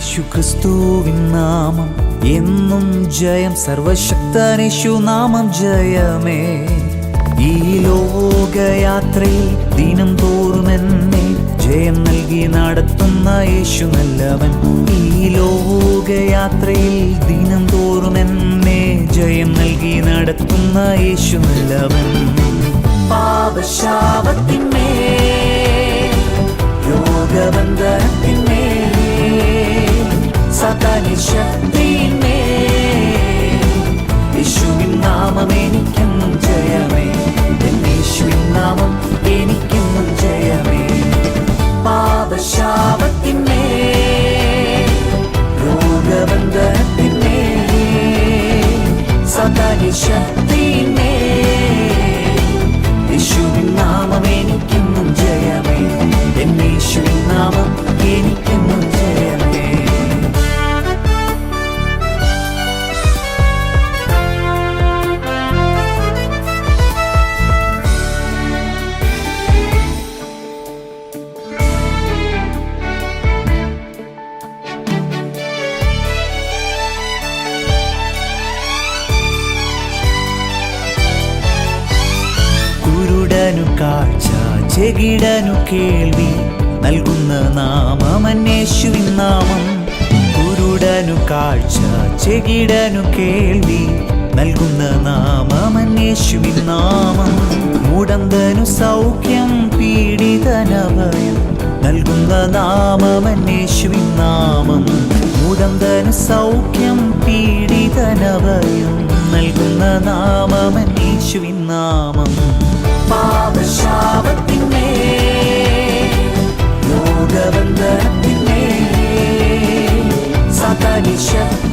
യേശുക്രിസ്തുവിൻ നാമം എന്നും ജയം, സർവശക്തനേശു നാമം ജയമേ. ഈ ലോകയാത്രയിൽ ദിനം തോറും എന്നെ ജയം നൽകി നടത്തുന്ന യേശു നല്ലവൻ. ഈ ലോകയാത്രയിൽ ദിനം തോറും എന്നെ ജയം നൽകി നടത്തുന്ന യേശു നല്ലവൻ. പാപശാപത്തിന്മേൽ, രോഗബന്ധനത്തിന്മേൽ, സാത്താന്യ ശക്തിയിന്മേൽ യേശുവിൻ നാമം എനിക്കെന്നും ജയമേ. യേശുവിൻ നാമം എനിക്കെന്നും ജയമേ. പാപശാപത്തിന്മേൽ, രോഗബന്ധനത്തിന്മേൽ, സാത്താന്യ ശക്തിയിന്മേൽ യേശുവിൻ നാമം എനിക്കെന്നും ജയമേ. യേശുവിൻ നാമം എനിക്കെന്നും ജയമേ. കുരുടനു കാഴ്ച, ചെകിടനു കേൾവി നൽകുന്ന നാമം യേശുവിൻ നാമം. കുരുടനു കാഴ്ച, ചെകിടനു കേൾവി നൽകുന്ന നാമം യേശുവിൻ നാമം. മുടന്തനു സൗഖ്യം, പീഡിതനഭയം നൽകുന്ന നാമം യേശുവിൻ നാമം. മുടന്തനു സൗഖ്യം, പീഡിതനഭയം നൽകുന്ന നാമം യേശുവിൻ നാമം. പാപശാപത്തിന്മേൽ, രോഗബന്ധനത്തിന്മേൽ, സാത്താന്യ ശക്തിയിന്മേൽ